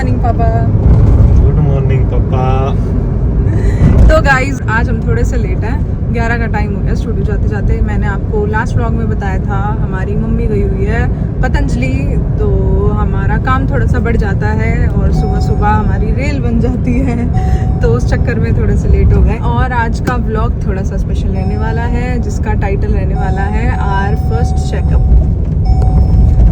Morning पापा। Good morning पापा। तो गाइज आज हम थोड़े से लेट हैं, 11 का टाइम हो गया स्टूडियो जाते जाते। मैंने आपको लास्ट व्लॉग में बताया था हमारी मम्मी गई हुई है पतंजलि, तो हमारा काम थोड़ा सा बढ़ जाता है और सुबह सुबह हमारी रेल बन जाती है, तो उस चक्कर में थोड़े से लेट हो गए। और आज का व्लॉग थोड़ा सा स्पेशल रहने वाला है, जिसका टाइटल रहने वाला है आवर फर्स्ट चेकअप।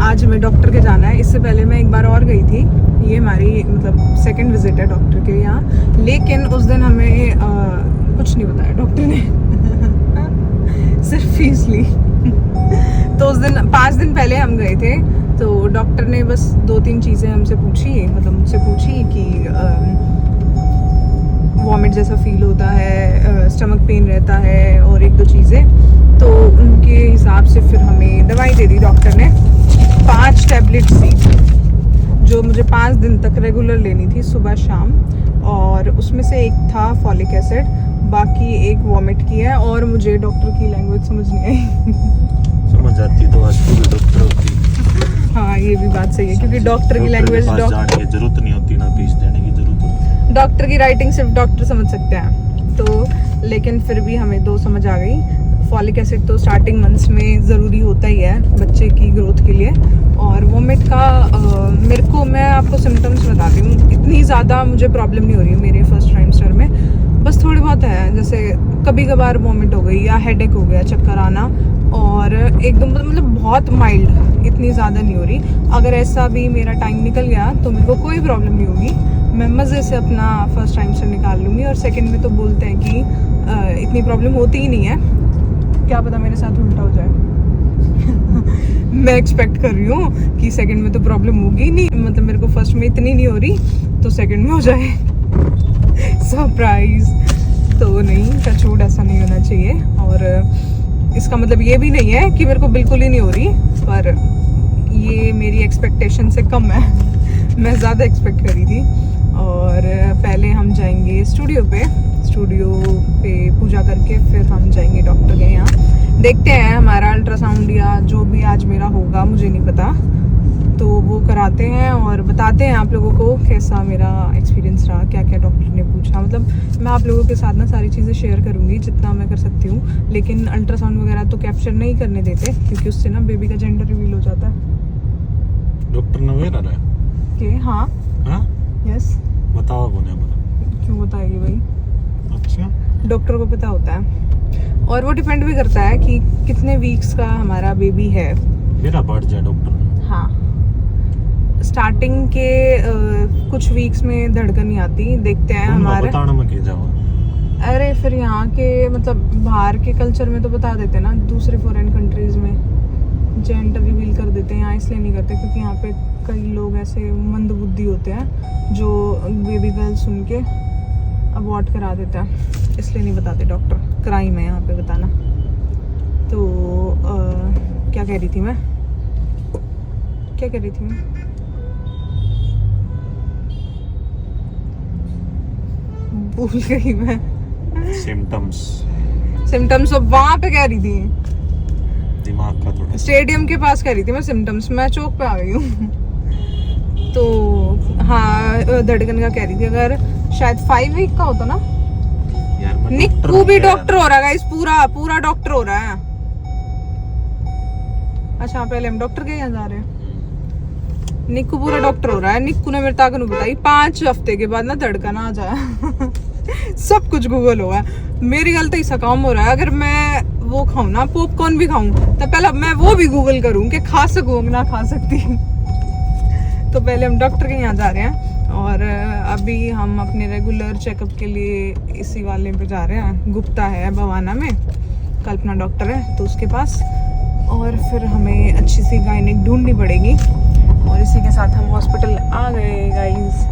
आज हमें डॉक्टर के जाना है। इससे पहले मैं एक बार और गई थी, ये हमारी मतलब सेकंड विजिट है डॉक्टर के यहाँ, लेकिन उस दिन हमें कुछ नहीं बताया डॉक्टर ने सिर्फ फीस ली तो उस दिन 5 दिन पहले हम गए थे, तो डॉक्टर ने बस 2-3 चीज़ें हमसे पूछी, मतलब मुझसे पूछी कि वॉमिट जैसा फील होता है, स्टमक पेन रहता है और 1-2 चीज़ें। तो उनके हिसाब से फिर हमें दवाई दे दी डॉक्टर ने, 5 टैबलेट्स दी, जो मुझे 5 दिन तक रेगुलर लेनी थी सुबह शाम। और उसमें से एक था फॉलिक एसिड, बाकी एक वॉमिट की है। और मुझे डॉक्टर की लैंग्वेज समझ नहीं आई समझ आती तो आज तू भी डॉक्टर होती। हाँ ये भी बात सही है, क्योंकि डॉक्टर की लैंग्वेज जरूरत नहीं होती ना, फीस देने की जरूरत होती। डॉक्टर की राइटिंग सिर्फ डॉक्टर समझ सकते हैं। तो लेकिन फिर भी हमें 2 समझ आ गई। फॉलिक एसिड तो स्टार्टिंग मंथ्स में ज़रूरी होता ही है बच्चे की ग्रोथ के लिए। और वोमिट का मेरे को, मैं आपको सिम्टम्स बताती हूँ, इतनी ज़्यादा मुझे प्रॉब्लम नहीं हो रही है मेरे फर्स्ट ट्राइमेस्टर में, बस थोड़ी बहुत है, जैसे कभी कभार वोमिट हो गई या हेडेक हो गया, चक्कर आना, और एकदम मतलब बहुत माइल्ड, इतनी ज़्यादा नहीं हो रही। अगर ऐसा भी मेरा टाइम निकल गया तो मेरे को कोई प्रॉब्लम नहीं होगी, मैं मज़े से अपना फर्स्ट ट्राइमेस्टर निकाल लूँगी। और सेकेंड में तो बोलते हैं कि इतनी प्रॉब्लम होती ही नहीं है, क्या पता मेरे साथ उल्टा हो जाए मैं एक्सपेक्ट कर रही हूँ कि सेकंड में तो प्रॉब्लम होगी नहीं, मतलब मेरे को फर्स्ट में इतनी नहीं हो रही तो सेकंड में हो जाए सरप्राइज। तो नहीं, टचवुड ऐसा नहीं होना चाहिए। और इसका मतलब ये भी नहीं है कि मेरे को बिल्कुल ही नहीं हो रही, पर ये मेरी एक्सपेक्टेशन से कम है मैं ज़्यादा एक्सपेक्ट करी थी। और पहले हम जाएंगे स्टूडियो पे पूजा करके फिर हम जाएंगे डॉक्टर के यहाँ। देखते हैं हमारा अल्ट्रासाउंड या जो भी आज मेरा होगा, मुझे नहीं पता, तो वो कराते हैं और बताते हैं आप लोगों को कैसा मेरा एक्सपीरियंस रहा, क्या क्या डॉक्टर ने पूछा। मतलब मैं आप लोगों के साथ ना सारी चीज़ें शेयर करूँगी जितना मैं कर सकती हूँ, लेकिन अल्ट्रासाउंड वगैरह तो कैप्चर नहीं करने देते, क्योंकि उससे ना बेबी का जेंडर रिवील हो जाता है। डॉक्टर ने वही रहा के हाँ यस, बताओ बोले क्यों बताएगी भाई, अच्छा डॉक्टर को पता होता है। और वो डिपेंड भी करता है कि कितने वीक्स का हमारा बेबी है। मेरा बढ़ जाए डॉक्टर। हाँ, स्टार्टिंग के कुछ वीक्स में धड़कन नहीं आती, देखते हैं हमारे बताना में क्या जाओ। अरे फिर यहाँ के मतलब बाहर के कल्चर में तो बता देते ना, दूसरे फॉरेन कंट्रीज में जेंडर रिवील कर देते हैं, यहाँ इसलिए नहीं करते क्योंकि यहाँ पे कई लोग ऐसे मंदबुद्धि होते हैं जो बेबी गर्ल सुन के अबॉर्ट करा देता है, इसलिए नहीं बताते डॉक्टर। क्राइम है यहाँ पे बताना। तो क्या कह रही थी मैं भूल गई मैं। सिम्टम्स अब वहाँ पे कह रही थी, दिमाग का थोड़ा, स्टेडियम के पास कह रही थी मैं सिम्टम्स, मैं चौक पे आ गई हूँ तो हाँ, धड़कन का कह रही थी, अगर शायद 5 वीक का होता ना। निक्कू भी डॉक्टर हो रहा है गाइस, पूरा डॉक्टर हो रहा है। अच्छा पहले हम डॉक्टर के यहाँ जा रहे हैं, निक्कू पूरा डॉक्टर हो रहा है। निक्कू ने मेरे ताकत नहीं बताई, 5 हफ्ते के बाद ना धड़कन आ जाए सब कुछ गूगल हुआ है। मेरी गलती ऐसा काम हो रहा है, अगर मैं वो खाऊं ना, पॉपकॉर्न भी खाऊं, तो पहले मैं वो भी गूगल करूं कि खा सकूं ना खा सकती तो पहले हम डॉक्टर के यहाँ जा रहे हैं। और अभी हम अपने रेगुलर चेकअप के लिए इसी वाले पे जा रहे हैं, गुप्ता है बवाना में, कल्पना डॉक्टर है तो उसके पास। और फिर हमें अच्छी सी गायनिक ढूंढनी पड़ेगी। और इसी के साथ हम हॉस्पिटल आ गए गाइस।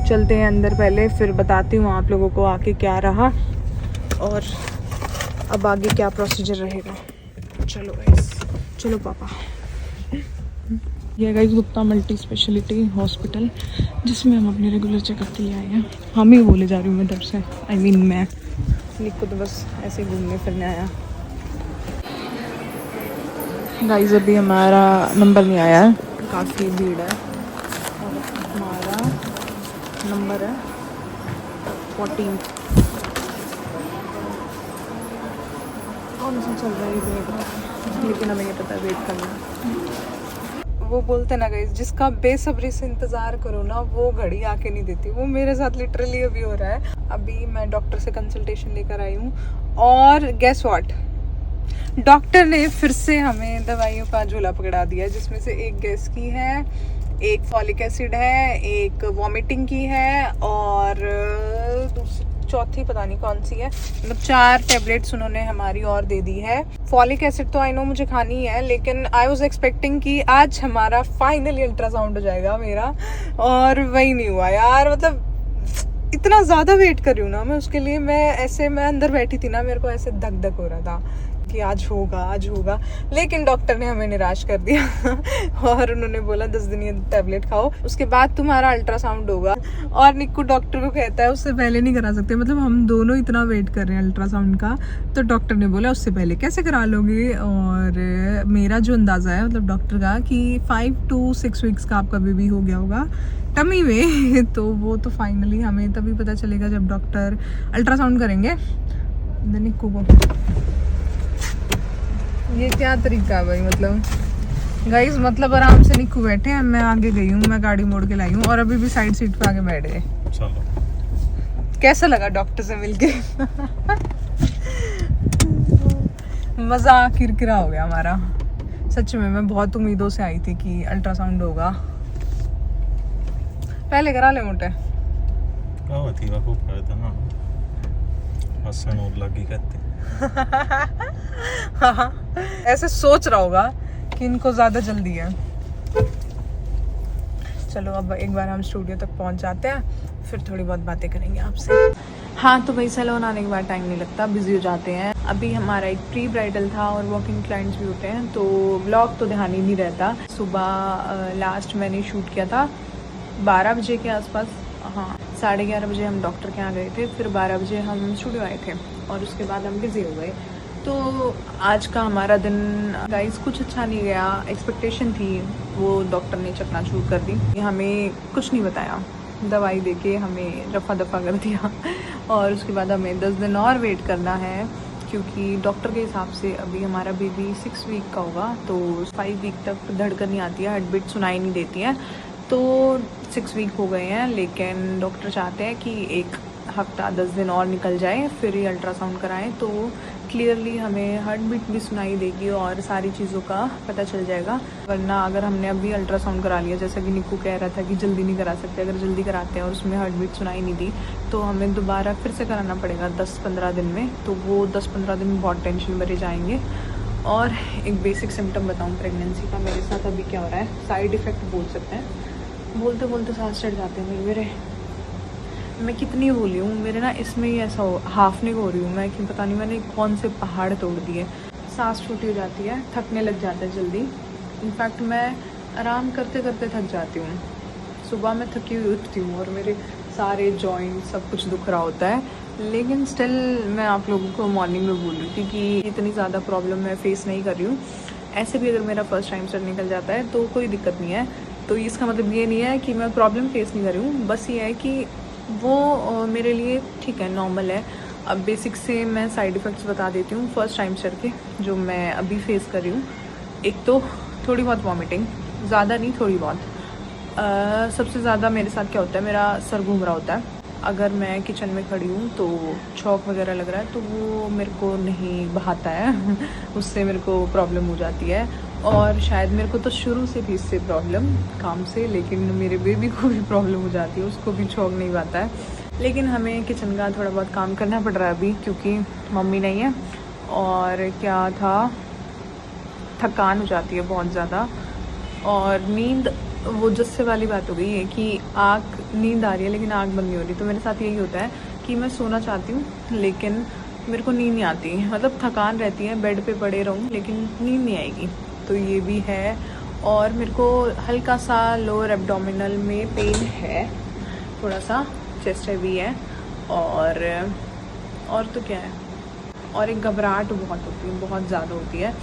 चलते हैं अंदर, पहले फिर बताती हूँ आप लोगों को आके क्या रहा और अब आगे क्या प्रोसीजर रहेगा। चलो गाइस, चलो पापा। ये guys Gupta multi speciality hospital, जिसमें हम अपने रेगुलर चेकअप के लिए आए हैं। हम ही बोले जा रही हूँ मैं तब से, मैं निक्को तो बस ऐसे घूमने फिरने आया। गाइस अभी हमारा नंबर नहीं आया है, काफ़ी भीड़ है और हमारा नंबर है 14। कौन सा चल रहा है वेट, लेकिन हमें ये पता है वेट करना है। वो बोलते ना गाइस, जिसका बेसब्री से इंतज़ार करो ना वो घड़ी आके नहीं देती। वो मेरे साथ लिटरली अभी हो रहा है। अभी मैं डॉक्टर से कंसल्टेशन लेकर आई हूँ और गेस व्हाट, डॉक्टर ने फिर से हमें दवाइयों का झोला पकड़ा दिया, जिसमें से एक गैस की है, एक फॉलिक एसिड है, एक वॉमिटिंग की है और चौथी पता नहीं कौन सी है। मतलब 4 टैबलेट्स उन्होंने हमारी और दे दी है। फॉलिक एसिड तो आई नो मुझे खानी है, लेकिन आई वाज एक्सपेक्टिंग कि आज हमारा फाइनली अल्ट्रासाउंड हो जाएगा मेरा, और वही नहीं हुआ यार। मतलब इतना ज़्यादा वेट कर रही हूँ ना मैं उसके लिए। मैं अंदर बैठी थी ना, मेरे को ऐसे धक धक हो रहा था कि आज होगा, लेकिन डॉक्टर ने हमें निराश कर दिया और उन्होंने बोला 10 दिन ये टैबलेट खाओ, उसके बाद तुम्हारा अल्ट्रासाउंड होगा। और निक्कू डॉक्टर को कहता है उससे पहले नहीं करा सकते। मतलब हम दोनों इतना वेट कर रहे हैं अल्ट्रासाउंड का, तो डॉक्टर ने बोला उससे पहले कैसे करा लोगे। और मेरा जो अंदाज़ा है मतलब डॉक्टर का कि 5 to 6 वीक्स का आपका बेबी हो गया होगा टमी में। तो वो तो फाइनली हमें तभी पता चलेगा जब डॉक्टर अल्ट्रासाउंड करेंगे निक्कू को। ये क्या तरीका है भाई, मतलब गाइस, मतलब आराम से निक्कू बैठे हैं, मैं आगे गई हूँ, मैं गाड़ी मोड़ के लाई हूँ और अभी भी साइड सीट पे आके बैठ गए। चलो कैसा लगा डॉक्टर से मिलके? मजा किरकिरा हो गया हमारा। सच में मैं बहुत उम्मीदों से आई थी कि अल्ट्रासाउंड होगा। पहले करा ले मोटे थी वो था ना, हसन और लगी कहते। हाँ, ऐसे सोच रहा होगा कि इनको ज़्यादा जल्दी है। चलो अब एक बार हम स्टूडियो तक पहुंच जाते हैं, फिर थोड़ी बहुत बातें करेंगे आपसे। हाँ तो भाई सैलून आने के बाद टाइम नहीं लगता, बिजी हो जाते हैं। अभी हमारा एक प्री ब्राइडल था और वॉकिंग क्लाइंट्स भी होते हैं, तो व्लॉग तो ध्यान ही नहीं रहता। सुबह लास्ट मैंने शूट किया था 12 बजे के आसपास, हाँ 11:30 बजे हम डॉक्टर के यहाँ गए थे, फिर 12 बजे हम स्टूडियो आए थे और उसके बाद हम बिजी हो गए। तो आज का हमारा दिन गाइस कुछ अच्छा नहीं गया। एक्सपेक्टेशन थी, वो डॉक्टर ने चकनाचूर कर दी, हमें कुछ नहीं बताया, दवाई देके हमें रफा दफा कर दिया और उसके बाद हमें 10 दिन और वेट करना है, क्योंकि डॉक्टर के हिसाब से अभी हमारा बेबी 6 वीक का होगा। तो 5 वीक तक धड़कन नहीं आती है, हार्ट बीट सुनाई नहीं देती है। तो 6 वीक हो गए हैं, लेकिन डॉक्टर चाहते हैं कि 1 हफ्ता 10 दिन और निकल जाए फिर ही अल्ट्रासाउंड कराएं, तो क्लियरली हमें हार्ट बीट भी सुनाई देगी और सारी चीज़ों का पता चल जाएगा। वरना अगर हमने अभी अल्ट्रासाउंड करा लिया, जैसा कि निक्कू कह रहा था कि जल्दी नहीं करा सकते, अगर जल्दी कराते हैं और उसमें हार्ट बीट सुनाई नहीं दी तो हमें दोबारा फिर से कराना पड़ेगा 10-15 दिन में। तो वो 10-15 दिन बहुत टेंशन भरे जाएंगे। और एक बेसिक सिम्टम बताऊँ प्रेगनेंसी का मेरे साथ अभी क्या हो रहा है, साइड इफ़ेक्ट बोल सकते हैं। बोलते बोलते सांस चढ़ जाते हैं मेरे। मैं कितनी बोली हूँ, मेरे ना इसमें ही ऐसा हो, हाफने को हो रही हूँ मैं कि पता नहीं मैंने कौन से पहाड़ तोड़ दिए। सांस छोटी हो जाती है, थकने लग जाता है जल्दी। इनफैक्ट मैं आराम करते करते थक जाती हूँ। सुबह मैं थकी हुई उठती हूँ और मेरे सारे जॉइंट सब कुछ दुख रहा होता है, लेकिन स्टिल मैं आप लोगों को मॉर्निंग में बोल रही थी कि इतनी ज़्यादा प्रॉब्लम मैं फेस नहीं कर रही हूँ। ऐसे भी अगर मेरा फर्स्ट टाइम सर निकल जाता है तो कोई दिक्कत नहीं है। तो इसका मतलब ये नहीं है कि मैं प्रॉब्लम फेस नहीं कर रही हूँ, बस ये है कि वो मेरे लिए ठीक है, नॉर्मल है। अब बेसिक से मैं साइड इफ़ेक्ट्स बता देती हूँ फर्स्ट टाइम सर के, जो मैं अभी फेस कर रही हूँ। एक तो थोड़ी बहुत वॉमिटिंग, ज़्यादा नहीं थोड़ी बहुत। सबसे ज़्यादा मेरे साथ क्या होता है, मेरा सर घूम रहा होता है। अगर मैं किचन में खड़ी हूँ तो छौंक वगैरह लग रहा है तो वो मेरे को नहीं बहाता है उससे मेरे को प्रॉब्लम हो जाती है। और शायद मेरे को तो शुरू से थी इससे प्रॉब्लम काम से, लेकिन मेरे बेबी को भी प्रॉब्लम हो जाती है, उसको भी छौंक नहीं पाता है। लेकिन हमें किचन का थोड़ा बहुत काम करना पड़ रहा है अभी, क्योंकि मम्मी नहीं है। और क्या था, थकान हो जाती है बहुत ज़्यादा। और नींद, वो जस्से वाली बात हो गई है कि आँख, नींद आ रही है लेकिन आँख बंद नहीं हो रही। तो मेरे साथ यही होता है कि मैं सोना चाहती हूँ लेकिन मेरे को नींद नहीं आती, मतलब थकान रहती है, बेड पे पड़े रहूँ लेकिन नींद नहीं आएगी। तो ये भी है। और मेरे को हल्का सा लोअर एब्डोमिनल में पेन है, थोड़ा सा चेस्ट हैवी है। और तो क्या है, और एक घबराहट बहुत होती है, बहुत ज़्यादा होती है।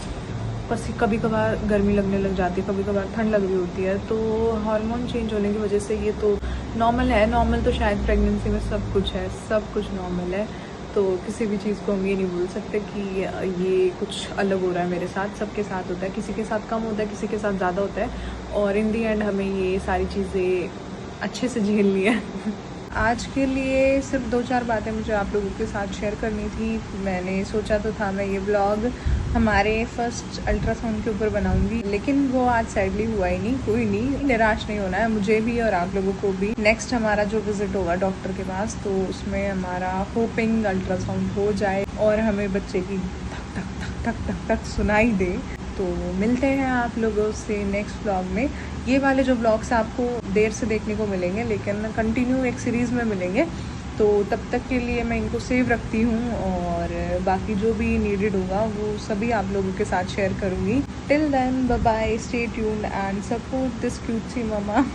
कभी कभार गर्मी लगने लग जाती है, कभी कभार ठंड लग रही होती है, तो हार्मोन चेंज होने की वजह से ये तो नॉर्मल है। नॉर्मल तो शायद प्रेगनेंसी में सब कुछ है, सब कुछ नॉर्मल है। तो किसी भी चीज़ को हम ये नहीं बोल सकते कि ये कुछ अलग हो रहा है मेरे साथ। सबके साथ होता है, किसी के साथ कम होता है, किसी के साथ ज़्यादा होता है, और इन दी एंड हमें ये सारी चीज़ें अच्छे से झेलनी है। आज के लिए सिर्फ 2-4 बातें मुझे आप लोगों के साथ शेयर करनी थी। मैंने सोचा तो था मैं ये ब्लॉग हमारे फर्स्ट अल्ट्रासाउंड के ऊपर बनाऊंगी, लेकिन वो आज सैडली हुआ ही नहीं। कोई नहीं, निराश नहीं होना है मुझे भी और आप लोगों को भी। नेक्स्ट हमारा जो विजिट होगा डॉक्टर के पास, तो उसमें हमारा होपिंग अल्ट्रासाउंड हो जाए और हमें बच्चे की धक धक धक धक धक धक सुनाई दे। तो मिलते हैं आप लोगों से नेक्स्ट ब्लॉग में। ये वाले जो ब्लॉग्स आपको देर से देखने को मिलेंगे, लेकिन कंटिन्यू एक सीरीज़ में मिलेंगे, तो तब तक के लिए मैं इनको सेव रखती हूँ, और बाकी जो भी नीडेड होगा वो सभी आप लोगों के साथ शेयर करूँगी। Till then bye bye, stay tuned and support this cute C mama.